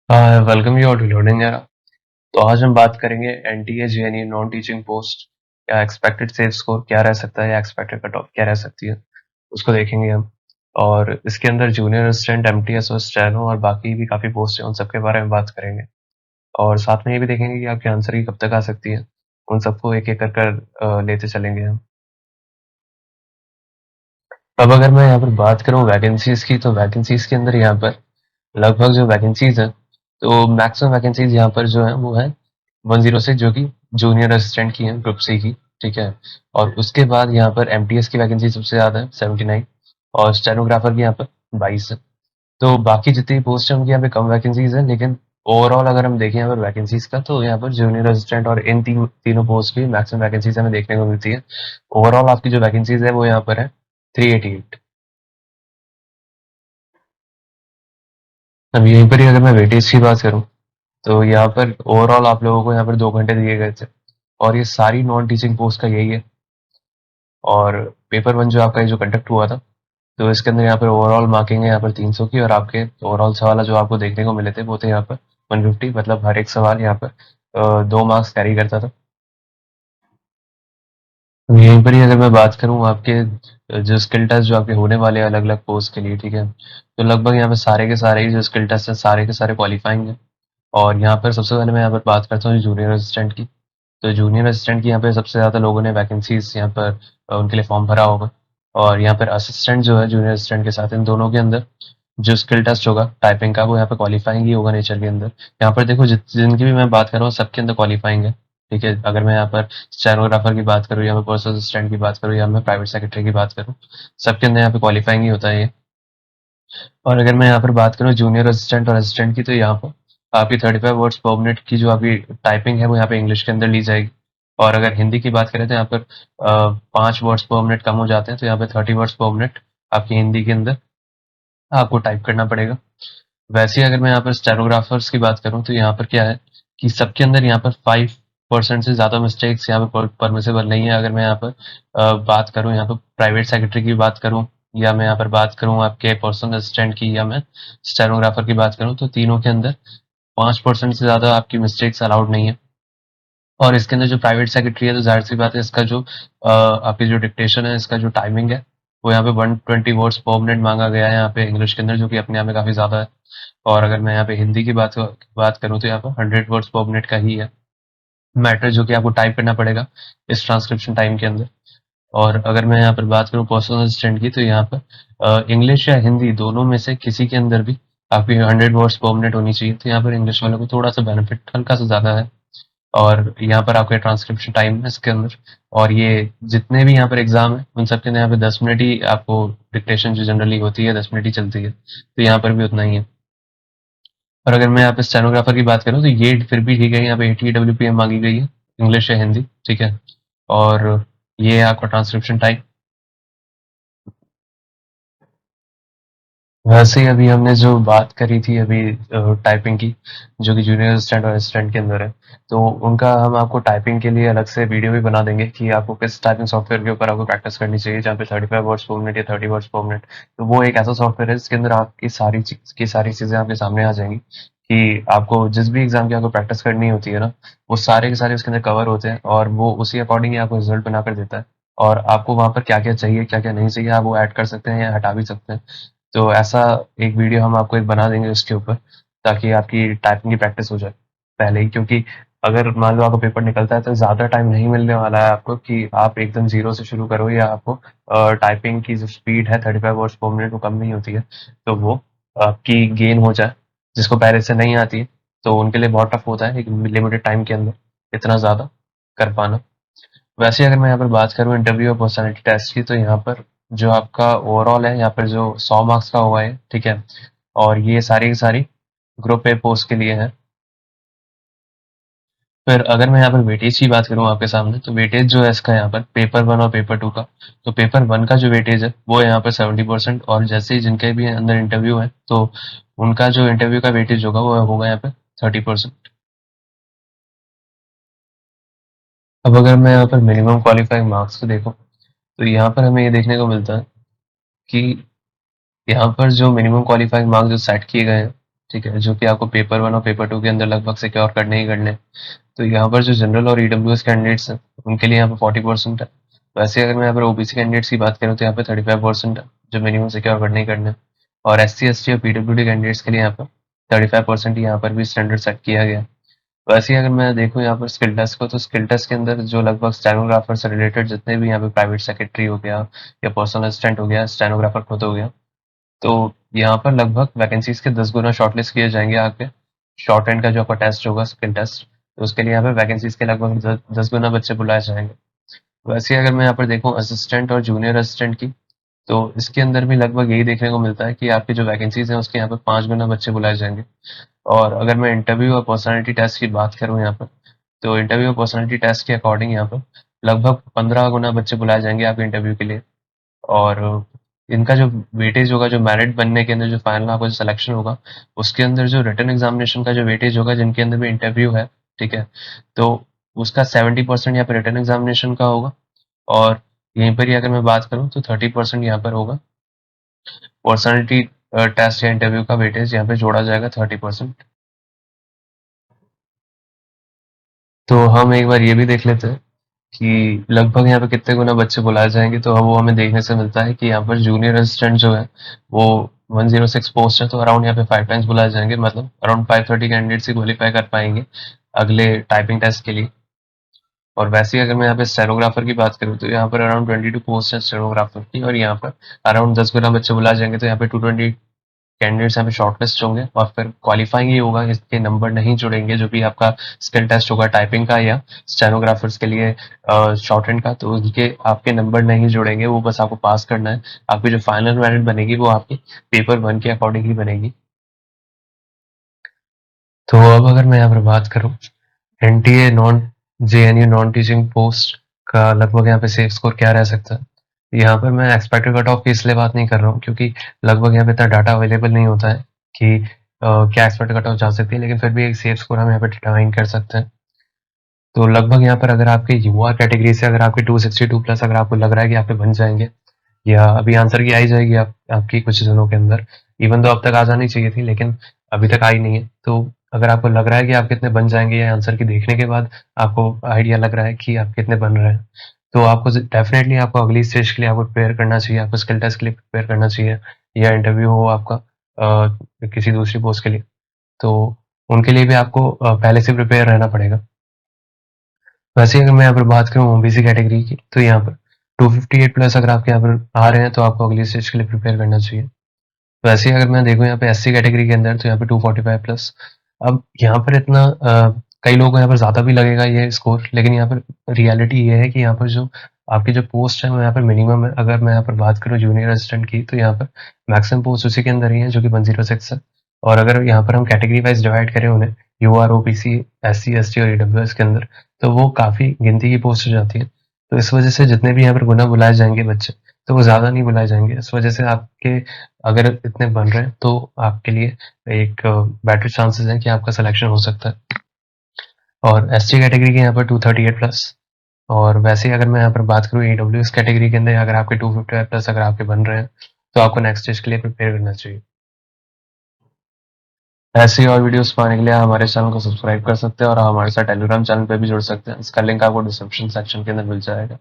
Welcome you to loading era. तो आज हम बात करेंगे NTA JNU non teaching post या एक्सपेक्टेड सेव स्कोर क्या रह सकता है या एक्सपेक्टेड कट ऑफ क्या रह सकती है, उसको देखेंगे हम। और इसके अंदर जूनियर असिस्टेंट, एमटीएस और स्टेनो और बाकी भी काफ़ी पोस्ट हैं, उन सब के बारे में बात करेंगे। और साथ में ये भी देखेंगे कि आपके आंसर की कब तक आ सकती है, उन सबको एक एक कर लेते चलेंगे हम। अब अगर मैं यहाँ पर बात करूँ वैकेंसीज की, तो वैकेंसीज के अंदर यहाँ पर लगभग जो वैकेंसीज है, तो मैक्सिमम वैकेंसीज यहाँ पर जो है वो है 106, जो कि जूनियर असिस्टेंट की है, ग्रुप सी की। ठीक है। और उसके बाद यहाँ पर एमटीएस की वैकेंसी सबसे ज्यादा है, 79। और स्टेनोग्राफर की यहाँ पर 22 है। तो बाकी जितनी पोस्ट है उनकी यहाँ पे कम वैकेंसीज है, लेकिन ओवरऑल अगर हम देखें यहाँ पर वैकेंसीज का, तो यहाँ पर जूनियर असिस्टेंट और इन तीनों पोस्ट की मैक्सिमम वैकेंसीज हमें देखने को मिलती है। ओवरऑल आपकी जो वैकेंसीज है वो यहाँ पर है 388। अब यहीं पर ही अगर मैं वेटेज की बात करूँ, तो यहाँ पर ओवरऑल आप लोगों को यहाँ पर 2 घंटे दिए गए थे, और ये सारी नॉन टीचिंग पोस्ट का यही है। और पेपर वन जो आपका ये जो कंडक्ट हुआ था, तो इसके अंदर यहाँ पर ओवरऑल मार्किंग है यहाँ पर 300 की, और आपके ओवरऑल सवाल जो आपको देखने को मिले थे वो थे यहाँ पर 150। मतलब हर एक सवाल यहाँ पर 2 मार्क्स कैरी करता था। तो यहीं पर ही अगर मैं बात करूँ आपके जो स्किल टेस्ट जो आपके होने वाले हैं अलग अलग पोस्ट के लिए, ठीक है, तो लगभग यहाँ पे सारे के सारे ही जो स्किल टेस्ट है सारे के सारे क्वालिफाइंग है। और यहाँ पर सबसे पहले मैं यहाँ पर बात करता हूँ जूनियर असिस्टेंट की। तो जूनियर असिस्टेंट की यहाँ पे सबसे ज़्यादा लोगों ने वैकेंसीज यहाँ पर उनके लिए फॉर्म भरा होगा। और यहाँ पर असिस्टेंट जो है जूनियर असिस्टेंट के साथ, इन दोनों के अंदर जो स्किल टेस्ट होगा टाइपिंग का, वो यहाँ पे क्वालिफाइंग ही होगा नेचर के अंदर। यहाँ पर देखो जिनकी भी मैं बात कर रहा हूँ सबके अंदर क्वालिफाइंग है। ठीक है। अगर मैं यहाँ पर स्टेनोग्राफर की बात करूँ या मैं पर्सनल असिस्टेंट की बात करूँ या मैं प्राइवेट सेक्रेटरी की बात करूँ, सबके अंदर यहाँ पे क्वालिफाइंग ही होता है ये। और अगर मैं यहाँ पर बात करूँ जूनियर असिस्टेंट और असिस्टेंट की, तो यहाँ पर आपकी 35 वर्ड्स पर मिनट की जो आपकी टाइपिंग है वो यहाँ पे इंग्लिश के अंदर ली जाएगी। और अगर हिंदी की बात करें तो यहाँ पर 5 वर्ड्स पर मिनट कम हो जाते हैं, तो यहाँ पे 30 वर्ड्स पर मिनट आपकी हिंदी के अंदर आपको टाइप करना पड़ेगा। वैसे ही अगर मैं यहाँ पर स्टेनोग्राफर्स की बात करूँ, तो यहाँ पर क्या है कि सबके अंदर यहाँ पर 5% से ज़्यादा मिस्टेक्स यहाँ पर परमिसेबल नहीं है। अगर मैं यहाँ पर बात करूँ, यहाँ पर प्राइवेट सेक्रेटरी की बात करूँ, या मैं यहाँ पर बात करूँ आपके पर्सनल असिस्टेंट की, या मैं स्टेनोग्राफर की बात करूँ, तो तीनों के अंदर 5% से ज़्यादा आपकी मिस्टेक्स अलाउड नहीं है। और इसके अंदर जो प्राइवेट सेक्रेटरी है, तो जाहिर सी बात है इसका जो आपकी जो डिक्टेशन है, इसका जो टाइमिंग है, वो यहाँ पे 120 वर्ड्स पर मिनट मांगा गया है यहाँ पे इंग्लिश के अंदर, जो कि अपने आप में काफ़ी ज़्यादा है। और अगर मैं यहाँ पे हिंदी की बात करूँ, तो यहाँ पर 100 वर्ड्स पर मिनट का ही है मैटर, जो कि आपको टाइप करना पड़ेगा इस ट्रांसक्रिप्शन टाइम के अंदर। और अगर मैं यहाँ पर बात करूँ पर्सनल असिस्टेंट की, तो यहाँ पर इंग्लिश या हिंदी दोनों में से किसी के अंदर भी आपकी 100 वर्ड्स पर मिनट होनी चाहिए। तो यहाँ पर इंग्लिश वालों को थोड़ा सा बेनिफिट हल्का सा ज़्यादा है। और यहाँ पर आपका ट्रांसक्रिप्शन टाइम है इसके अंदर। और ये जितने भी यहाँ पर एग्जाम है उन सब के अंदर यहाँ पे 10 मिनट ही आपको डिक्टेशन जो जनरली होती है 10 मिनट ही चलती है, तो यहाँ पर भी उतना ही है। और अगर मैं यहाँ पे स्टेनोग्राफर की बात करूँ, तो ये फिर भी ठीक है, यहाँ पे 80 WPM मांगी गई है, इंग्लिश या हिंदी। ठीक है। और ये है आपका ट्रांसक्रिप्शन टाइम। वैसे ही अभी हमने जो बात करी थी अभी टाइपिंग की, जो कि जूनियर असिस्टेंट और असिस्टेंट के अंदर है, तो उनका हम आपको टाइपिंग के लिए अलग से वीडियो भी बना देंगे कि आपको किस टाइपिंग सॉफ्टवेयर के ऊपर आपको प्रैक्टिस करनी चाहिए, जहाँ पे 35 वर्ड्स पर मिनट या 30 वर्ड्स पर मिनट। तो वो एक ऐसा सॉफ्टवेयर है जिसके अंदर आपकी सारी चीज़ें आपके सामने आ जाएंगी, कि आपको जिस भी एग्जाम की आपको प्रैक्टिस करनी होती है ना, वो सारे के सारे उसके अंदर कवर होते हैं, और वो उसी अकॉर्डिंग ही आपको रिजल्ट बनाकर देता है। और आपको वहाँ पर क्या क्या चाहिए क्या क्या नहीं चाहिए, आप वो ऐड कर सकते हैं या हटा भी सकते हैं। तो ऐसा एक वीडियो हम आपको एक बना देंगे उसके ऊपर, ताकि आपकी टाइपिंग की प्रैक्टिस हो जाए पहले ही। क्योंकि अगर मान लो आपका पेपर निकलता है, तो ज़्यादा टाइम नहीं मिलने वाला है आपको कि आप एकदम ज़ीरो से शुरू करो, या आपको टाइपिंग की जो स्पीड है 35 वर्ड्स पर मिनट वो कम नहीं होती है, तो वो आपकी गेन हो जाए। जिसको पहले से नहीं आती है, तो उनके लिए बहुत टफ होता है एक लिमिटेड टाइम के अंदर इतना ज़्यादा कर पाना। वैसे अगर मैं यहाँ पर बात करूँ इंटरव्यू और पर्सनालिटी टेस्ट की, तो यहाँ पर जो आपका ओवरऑल है यहाँ पर जो 100 मार्क्स का हुआ है, ठीक है, और ये सारी की सारी ग्रुप ए पोस्ट के लिए है। फिर अगर मैं यहाँ पर वेटेज की बात करूँ आपके सामने, तो वेटेज जो है इसका यहाँ पर पेपर वन और पेपर टू का, तो पेपर वन का जो वेटेज है वो यहाँ पर 70%। और जैसे ही जिनके भी अंदर इंटरव्यू है, तो उनका जो इंटरव्यू का वेटेज होगा वो होगा यहाँ पे 30%। अब अगर मैं यहाँ पर मिनिमम क्वालिफाइंग मार्क्स को देखूँ, तो यहाँ पर हमें ये देखने को मिलता है कि यहाँ पर जो मिनिमम क्वालिफाइंग मार्क्स जो सेट किए गए हैं, ठीक है, जो कि आपको पेपर 1 और पेपर 2 के अंदर लगभग सिक्योर करने ही करने हैं। तो यहाँ पर जो जनरल और ईडब्ल्यूएस कैंडिडेट्स हैं, उनके लिए यहाँ पे 40% है। वैसे अगर मैं यहाँ पर ओबीसी कैंडिडेट्स की बात करूँ तो यहाँ पे 35% है, जो मिनिमम सिक्योर करने ही करने हैं। और एससी, एसटी और पीडब्ल्यूडी कैंडिडेट्स के लिए यहाँ पर 35% यहाँ पर भी स्टैंडर्ड सेट किया गया है। वैसे ही अगर मैं देखूँ यहाँ पर स्किल टेस्ट को, तो स्किल टेस्ट के अंदर जो लगभग स्टेनोग्राफर से रिलेटेड जितने भी यहाँ पे प्राइवेट सेक्रेटरी हो गया या पर्सनल असिस्टेंट हो गया, स्टेनोग्राफर खुद हो गया, तो यहाँ पर लगभग वैकेंसीज के 10 गुना शॉर्टलिस्ट किए जाएंगे आपके। शॉर्ट एंड का जो आपका टेस्ट होगा स्किल टेस्ट, तो उसके लिए यहाँ पे वैकेंसीज के लगभग 10 गुना बच्चे बुलाए जाएंगे। वैसे ही अगर मैं यहाँ पर देखूँ असिस्टेंट और जूनियर असिस्टेंट की, तो इसके अंदर भी लगभग यही देखने को मिलता है कि आपकी जो वैकेंसीज हैं उसके यहाँ पे 5 गुना बच्चे बुलाए जाएंगे। और अगर मैं इंटरव्यू और पर्सनालिटी टेस्ट की बात करूँ यहाँ पर, तो इंटरव्यू और पर्सनालिटी टेस्ट के अकॉर्डिंग यहाँ पर लगभग 15 गुना बच्चे बुलाए जाएंगे आपके इंटरव्यू के लिए। और इनका जो वेटेज होगा, जो मेरिट बनने के अंदर जो फाइनल आपका जो सिलेक्शन होगा, उसके अंदर जो रिटन एग्जामिनेशन का जो वेटेज होगा, जिनके अंदर भी इंटरव्यू है, ठीक है, तो उसका 70% यहाँ पर रिटन एग्जामिनेशन का होगा। और यहीं पर ही अगर मैं बात करूँ तो 30% यहाँ पर होगा पर्सनालिटी टेस्ट या इंटरव्यू का वेटेज यहाँ पे जोड़ा जाएगा 30%। तो हम एक बार ये भी देख लेते हैं कि लगभग यहाँ पे कितने गुना बच्चे बुलाए जाएंगे। तो वो हमें देखने से मिलता है कि यहाँ पर जूनियर असिस्टेंट जो है वो 106 पोस्ट है, तो अराउंड यहाँ पे 5 टाइम्स बुलाए जाएंगे, मतलब अराउंड 530 कैंडिडेट्स ही क्वालिफाई कर पाएंगे अगले टाइपिंग टेस्ट के लिए। और वैसे ही अगर मैं यहाँ पे स्टेनोग्राफर की बात करूँ तो यहाँ पर अराउंड 22 पोस्ट है स्टेनोग्राफर की, और यहाँ पर अराउंड 10 गुना बच्चे बुलाए जाएंगे। तो यहाँ पे 220 कैंडिडेट्स यहाँ पे शॉर्टलिस्ट होंगे, और फिर क्वालिफाइंग ही होगा, इसके नंबर नहीं जुड़ेंगे। जो भी आपका स्किल टेस्ट होगा टाइपिंग का या स्टेनोग्राफर्स के लिए शॉर्ट हैंड का, तो उनके आपके नंबर नहीं जुड़ेंगे, वो बस आपको पास करना है। आपकी जो फाइनल मेरिट बनेगी वो आपकी पेपर 1 के अकॉर्डिंग ही बनेगी। तो अब अगर मैं यहाँ पर बात करूँ NTA non JNU non teaching post का लगभग यहाँ पे सेफ स्कोर क्या रह सकता है। यहाँ पर मैं एक्सपेक्टेड कट ऑफ की इसलिए बात नहीं कर रहा हूँ क्योंकि लगभग यहाँ पे इतना डाटा अवेलेबल नहीं होता है कि क्या एक्सपेक्टेड कट ऑफ जा सकती है, लेकिन फिर भी एक सेफ स्कोर हम यहाँ पे डिटरमाइन कर सकते हैं। तो लगभग यहाँ पर अगर आपके युवा कैटेगरी से अगर आपके 262 प्लस अगर आपको लग रहा है कि आप पे बन जाएंगे, या अभी आंसर की आई जाएगी आपकी कुछ दिनों के अंदर, इवन तो अब तक आ जानी चाहिए थी लेकिन अभी तक आई नहीं है, तो अगर आपको लग रहा है कि आप कितने बन जाएंगे या आंसर की देखने के बाद आपको आइडिया लग रहा है कि आप कितने बन रहे हैं, तो आपको डेफिनेटली आपको अगली स्टेज के लिए आपको प्रिपेयर करना चाहिए, आपको स्किल टेस्ट के लिए प्रिपेयर करना चाहिए, या इंटरव्यू हो आपका किसी दूसरी पोस्ट के लिए, तो उनके लिए भी आपको पहले से प्रिपेयर रहना पड़ेगा। वैसे ही अगर मैं यहाँ पर बात करूँ ओबीसी कैटेगरी की, तो यहाँ पर 258 प्लस अगर आपके यहाँ पर आ रहे हैं तो आपको अगली स्टेज के लिए प्रिपेयर करना चाहिए। वैसे ही अगर मैं देखूँ यहाँ पे एससी कैटेगरी के अंदर, तो यहाँ पे 245 प्लस। अब यहाँ पर इतना कई लोगों को यहाँ पर ज़्यादा भी लगेगा ये स्कोर, लेकिन यहाँ पर रियलिटी ये है कि यहाँ पर जो आपकी जो पोस्ट है वो यहाँ पर मिनिमम है। अगर मैं यहाँ पर बात करूँ जूनियर असिस्टेंट की, तो यहाँ पर मैक्सिमम पोस्ट उसी के अंदर ही है जो कि 106 है। और अगर यहाँ पर हम कैटेगरी वाइज डिवाइड करें उन्हें, यूआर, ओबीसी, एससी, एसटी और ईडब्ल्यूएस के अंदर, तो वो काफ़ी गिनती की पोस्ट हो जाती है। तो इस वजह से जितने भी यहाँ पर गुना बुलाए जाएंगे बच्चे, तो वो ज़्यादा नहीं बुलाए जाएंगे। इस वजह से आपके अगर इतने बन रहे हैं तो आपके लिए एक बेटर चांसेस हैं कि आपका सिलेक्शन हो सकता है। और एसटी कैटेगरी के यहाँ पर 238 प्लस। और वैसे ही अगर मैं यहाँ पर बात करूँ ईडब्ल्यूएस कैटेगरी के अंदर, अगर आपके 255 प्लस अगर आपके बन रहे हैं, तो आपको नेक्स्ट स्टेज के लिए प्रिपेयर करना चाहिए। ऐसे ही और वीडियोस पाने के लिए आप हमारे चैनल को सब्सक्राइब कर सकते हैं, और हमारे साथ टेलीग्राम चैनल पे भी जुड़ सकते हैं। इसका लिंक आपको डिस्क्रिप्शन सेक्शन के अंदर मिल जाएगा।